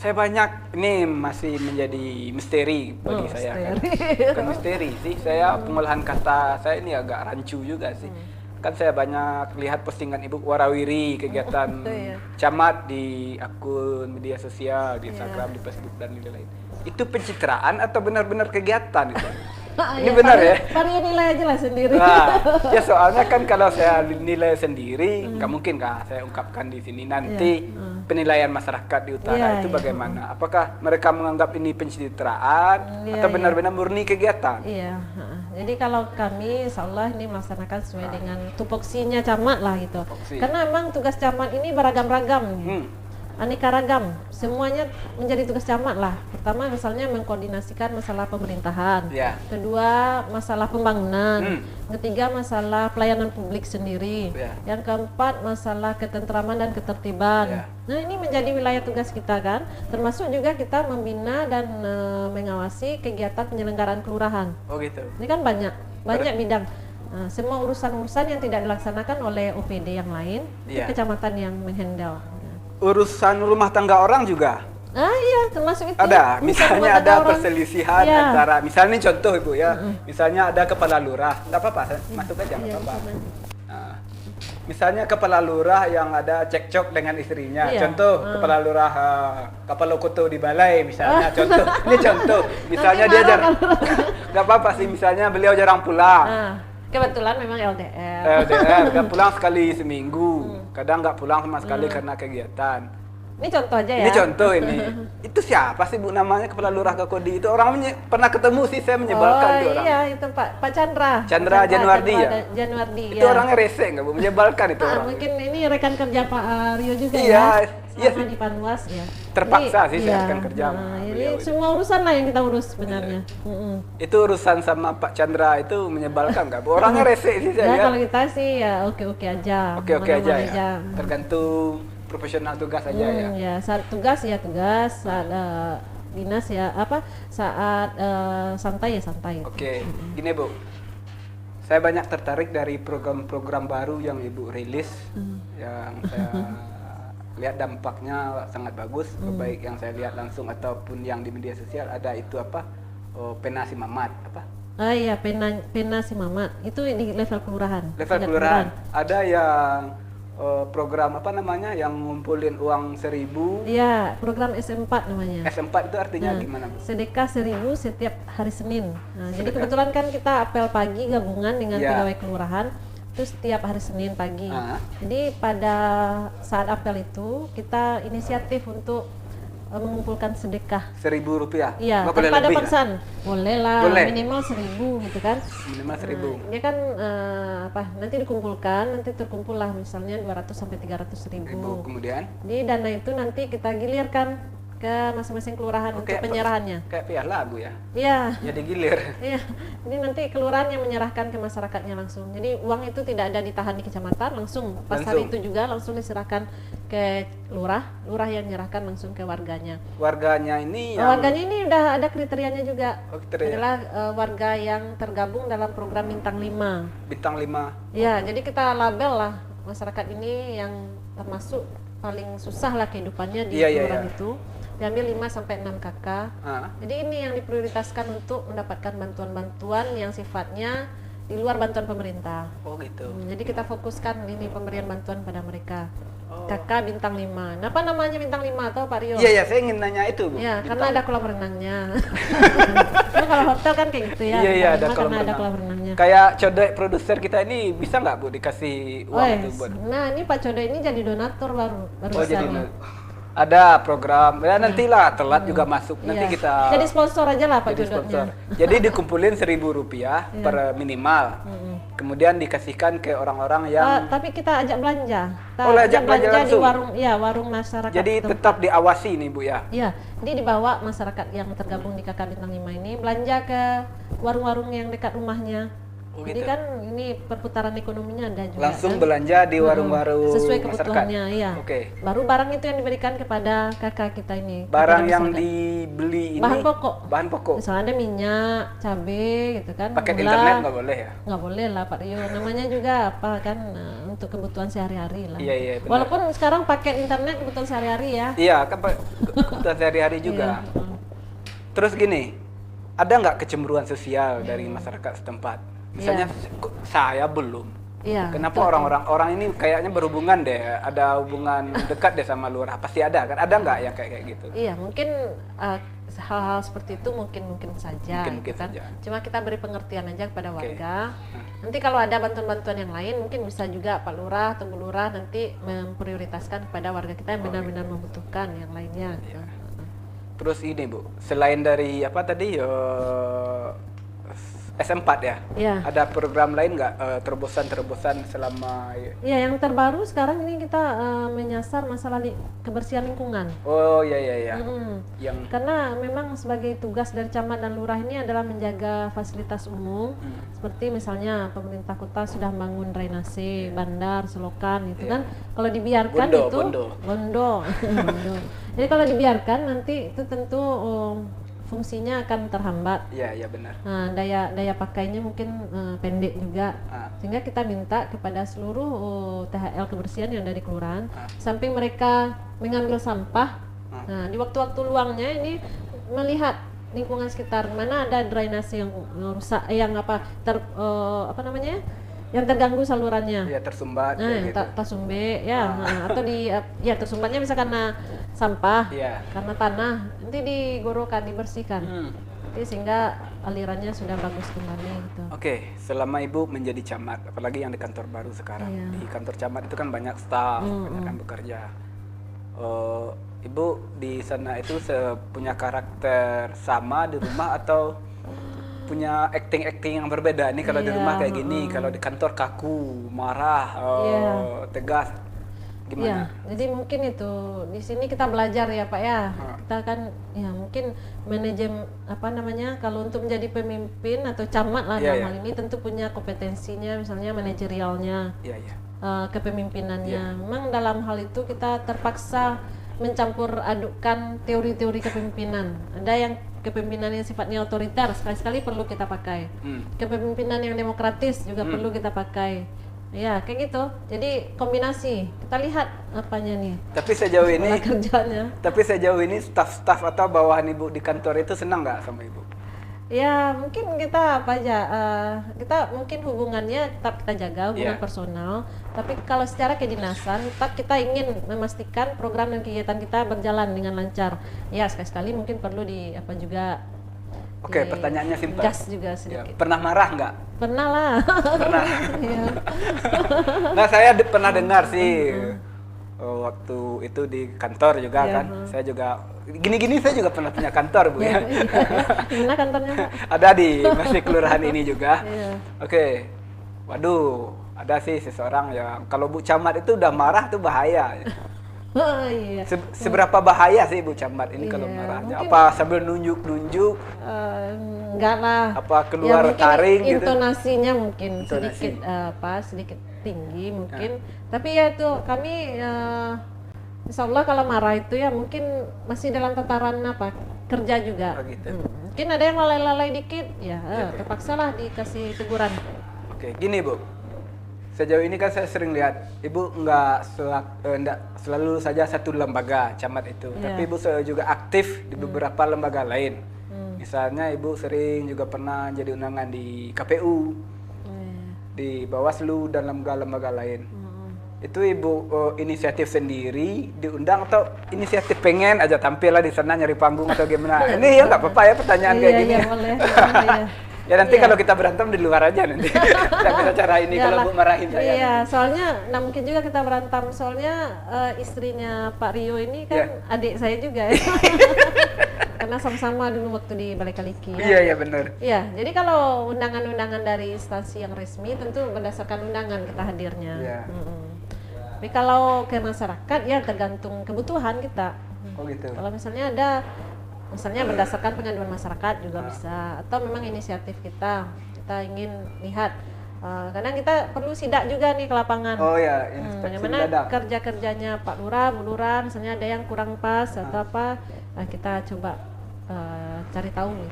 Saya banyak, ini masih menjadi misteri bagi saya kan. Bukan misteri sih, saya pengolahan kata saya ini agak rancu juga sih. Kan saya banyak lihat postingan Ibu Warawiri kegiatan camat di akun media sosial, di Instagram, di Facebook dan lain-lain. Itu pencitraan atau benar-benar kegiatan itu? Ini benar ya? Varia nilai aja lah sendiri. Nah, ya soalnya kan kalau saya nilai sendiri, nggak mungkin kah saya ungkapkan di sini nanti penilaian masyarakat di utara itu bagaimana? Apakah mereka menganggap ini pencitraan atau benar-benar murni kegiatan? Iya. Jadi kalau kami, insya Allah ini melaksanakan sesuai dengan tupoksinya camat lah gitu. Karena memang tugas camat ini beragam-ragam. Aneka ragam, semuanya menjadi tugas camat lah. Pertama misalnya mengkoordinasikan masalah pemerintahan, kedua masalah pembangunan, ketiga masalah pelayanan publik sendiri, yang keempat masalah ketentraman dan ketertiban. Nah ini menjadi wilayah tugas kita kan, termasuk juga kita membina dan mengawasi kegiatan penyelenggaraan kelurahan. Oh gitu. Ini kan banyak bidang. Nah, semua urusan-urusan yang tidak dilaksanakan oleh OPD yang lain, itu kecamatan yang menghandle. Urusan rumah tangga orang juga? Iya, termasuk itu. Ada, misalnya ada perselisihan antara, misalnya contoh Ibu ya, misalnya ada kepala lurah, nggak apa-apa, masuk aja, nggak apa-apa. Nah, misalnya kepala lurah yang ada cekcok dengan istrinya, contoh kepala lurah Kapalokoto di Balai misalnya, contoh, ini contoh, misalnya dia jarang, nggak apa-apa sih, misalnya beliau jarang pulang. Kebetulan memang LDR, nggak pulang sekali seminggu, kadang nggak pulang sama sekali karena kegiatan. Ini contoh aja ya? Ini contoh ini. Itu siapa sih Bu namanya kepala lurah Kakodi? Itu orang pernah ketemu sih, saya menyebalkan tuh orang. Iya, itu Pak Chandra. Chandra Januardi ya? Januardi, itu orangnya rese nggak Bu? Menyebalkan itu orang. Mungkin ini rekan kerja Pak Rio juga iya, ya? Sama di Panwas ya? Terpaksa sih saya rekan kerja. Ini semua urusan lah yang kita urus sebenarnya. Itu urusan sama Pak Chandra itu menyebalkan nggak Bu? Orangnya rese sih saya. Ya kalau kita sih ya oke-oke aja. Oke-oke aja ya? Tergantung profesional tugas aja ya. Ya saat tugas ya tugas, saat dinas ya apa, saat santai ya santai. Oke, gini Bu, saya banyak tertarik dari program-program baru yang Ibu rilis, yang saya lihat dampaknya sangat bagus, baik yang saya lihat langsung ataupun yang di media sosial. Ada itu apa, Pena Si Mamat apa? Iya, Pena Si Mamat itu di level kelurahan. Level kelurahan. Ada yang program apa namanya yang ngumpulin uang 1.000. Iya, program S4 namanya. S4 itu artinya gimana Bu? Sedekah 1.000 setiap hari Senin. Nah, jadi kebetulan kan kita apel pagi gabungan dengan pegawai kelurahan itu setiap hari Senin pagi. Jadi pada saat apel itu kita inisiatif untuk mengumpulkan sedekah 1.000 rupiah. Iya, tanpa ada paksaan. Boleh lah, minimal 1.000 gitu kan. Minimal 1.000. Dia kan nanti dikumpulkan, nanti terkumpul lah misalnya 200 sampai 300.000. Kemudian? Di dana itu nanti kita gilirkan ke masing-masing kelurahan untuk penyerahannya. Kayak piala Bu ya? Iya. Jadi gilir. Iya. Jadi nanti kelurahan yang menyerahkan ke masyarakatnya langsung. Jadi uang itu tidak ada ditahan di kecamatan, langsung pas hari itu juga langsung diserahkan ke lurah yang menyerahkan langsung ke warganya. Warganya ini warganya ini udah ada kriterianya juga. Kriteria. Adalah warga yang tergabung dalam program Bintang 5. Bintang 5. Iya, jadi kita label lah masyarakat ini yang termasuk paling susah lah kehidupannya di kelurahan itu. Diambil 5 sampai 6 kakak. Jadi ini yang diprioritaskan untuk mendapatkan bantuan-bantuan yang sifatnya di luar bantuan pemerintah. Oh gitu. Jadi kita fokuskan ini pemberian bantuan pada mereka. Kakak Bintang 5. Apa namanya Bintang 5 atau Pak Rio? Iya, saya ingin nanya itu Bu. Ya, karena ada kolam renangnya. Kalau hotel kan kayak gitu ya. Iya, ada kolam renangnya. Kayak Codek produser kita ini bisa nggak Bu dikasih uang itu buat? Nah, ini Pak Codek ini jadi donatur baru jadi ada program, ya nantilah telat juga masuk, nanti kita jadi sponsor aja lah Pak Jodoknya. Jadi dikumpulin 1.000 rupiah per minimal, kemudian dikasihkan ke orang-orang yang tapi kita ajak belanja. Ajak belanja langsung di warung masyarakat. Jadi tetap diawasi nih Bu ya? Iya, jadi dibawa masyarakat yang tergabung di KK Bintang 5 ini belanja ke warung-warung yang dekat rumahnya. Jadi gitu. kan ini perputaran ekonominya ada juga. Langsung kan? belanja di warung-warung Sesuai masyarakat. kebutuhannya, iya. Oke. Baru barang itu yang diberikan kepada kakak kita ini. Barang kepada yang masyarakat. dibeli ini Bahan pokok. Bahan pokok. Misalnya ada minyak, cabai gitu kan. Paket gula. internet nggak boleh ya? Nggak boleh lah Pak Rio. Namanya juga apa kan untuk kebutuhan sehari-hari lah. Iya, benar. Walaupun sekarang paket internet kebutuhan sehari-hari ya. Iya, kan kebutuhan sehari-hari juga. Iya. Terus gini, ada nggak kecemburuan sosial dari masyarakat setempat? Misalnya saya belum. Iya. Kenapa orang ini kayaknya berhubungan deh, ada hubungan dekat deh sama lurah? Pasti ada kan? Ada nggak yang kayak gitu? Iya, mungkin hal-hal seperti itu mungkin saja. Mungkin kan? saja. Cuma kita beri pengertian aja kepada warga. Nanti kalau ada bantuan-bantuan yang lain, mungkin bisa juga Pak Lurah atau Bu Lurah nanti memprioritaskan kepada warga kita yang benar-benar membutuhkan yang lainnya. Gitu. Terus ini Bu, selain dari apa tadi S4 ya? Iya. Ada program lain nggak terobosan-terobosan selama? Iya, yang terbaru sekarang ini kita menyasar masalah kebersihan lingkungan. Oh iya. Yang Karena memang sebagai tugas dari camat dan lurah ini adalah menjaga fasilitas umum, seperti misalnya pemerintah kota sudah bangun drainase, bandar, selokan, itu kan. Kalau dibiarkan bondo. Jadi kalau dibiarkan nanti itu tentu fungsinya akan terhambat. Iya benar. Nah, daya pakainya mungkin pendek juga. Sehingga kita minta kepada seluruh THL kebersihan yang dari kelurahan, samping mereka mengambil sampah. Nah, di waktu-waktu luangnya ini melihat lingkungan sekitar mana ada drainase yang rusak, yang yang terganggu salurannya. Iya, tersumbat Nah, gitu. tersumbat ya, atau tersumbatnya bisa karena sampah, karena tanah, nanti digorokan, dibersihkan. Jadi sehingga alirannya sudah bagus kembali gitu. Oke, selama Ibu menjadi camat, apalagi yang di kantor baru sekarang. Di kantor camat itu kan banyak staf, banyak yang bekerja. Ibu di sana itu punya karakter sama di rumah atau punya acting yang berbeda nih? Kalau di rumah kayak gini, kalau di kantor kaku, marah, tegas, gimana? Iya, jadi mungkin itu di sini kita belajar ya Pak ya. Kita kan ya mungkin kalau untuk menjadi pemimpin atau camat lah dalam hal ini tentu punya kompetensinya, misalnya manajerialnya, kepemimpinannya. Memang dalam hal itu kita terpaksa mencampur adukkan teori-teori kepemimpinan. Ada yang kepemimpinan yang sifatnya otoriter, sekali-sekali perlu kita pakai. Kepemimpinan yang demokratis juga perlu kita pakai. Ya, kayak gitu. Jadi kombinasi. Kita lihat apanya nih. Tapi sejauh ini kerjanya. Tapi sejauh ini staf-staf atau bawahan Ibu di kantor itu senang nggak sama Ibu? Ya, mungkin kita kita mungkin hubungannya tetap kita jaga, hubungan personal. Tapi kalau secara kedinasan, tetap kita ingin memastikan program dan kegiatan kita berjalan dengan lancar. Ya, sekali-sekali mungkin perlu juga. Oke, pertanyaannya simpel. Gas juga sedikit. Pernah marah nggak? Pernah lah. Pernah. Iya. Nah, saya pernah dengar sih waktu itu di kantor juga kan. Saya juga gini-gini saya juga pernah punya kantor Bu ya. Gimana kantornya Pak? Ada di masih kelurahan ini juga. Oke. Waduh, ada sih seseorang yang kalau Bu Camat itu udah marah tuh bahaya. Seberapa bahaya sih Bu Camat ini kalau marahnya? Mungkin, apa sambil nunjuk-nunjuk? Enggak lah. Apa keluar taring gitu? Intonasinya mungkin sedikit tinggi mungkin. Tapi ya itu kami Insya Allah kalau marah itu ya mungkin masih dalam tataran kerja juga. Mungkin ada yang lalai-lalai dikit ya terpaksa lah dikasih teguran. Oke, gini Bu. Sejauh ini kan saya sering lihat Ibu nggak selalu saja satu lembaga camat itu, tapi Ibu juga aktif di beberapa lembaga lain. Misalnya Ibu sering juga pernah jadi undangan di KPU, di Bawaslu dan lembaga-lembaga lain. Itu Ibu inisiatif sendiri diundang atau inisiatif pengen aja tampil lah di sana nyari panggung atau gimana? Ini ya nggak apa-apa ya pertanyaan kayak gini. Iya, boleh. Ya nanti kalau kita berantem di luar aja nanti. Kita bisa cara ini kalau Bu marahin saya. Iya, soalnya mungkin juga kita berantem. Soalnya istrinya Pak Rio ini kan adik saya juga ya. Karena sama-sama dulu waktu di Balai Kaliki. Iya benar. Iya, jadi kalau undangan-undangan dari instansi yang resmi tentu berdasarkan undangan kita hadirnya. Tapi kalau ke masyarakat ya tergantung kebutuhan kita. Oh gitu. Kalau misalnya berdasarkan pengaduan masyarakat juga bisa, atau memang inisiatif kita ingin lihat Kadang kita perlu sidak juga nih ke lapangan. Oh ya, inspeksi bagaimana kerja-kerjanya Pak Lurah, Bu Lurah, misalnya ada yang kurang pas atau apa, kita coba cari tahu nih.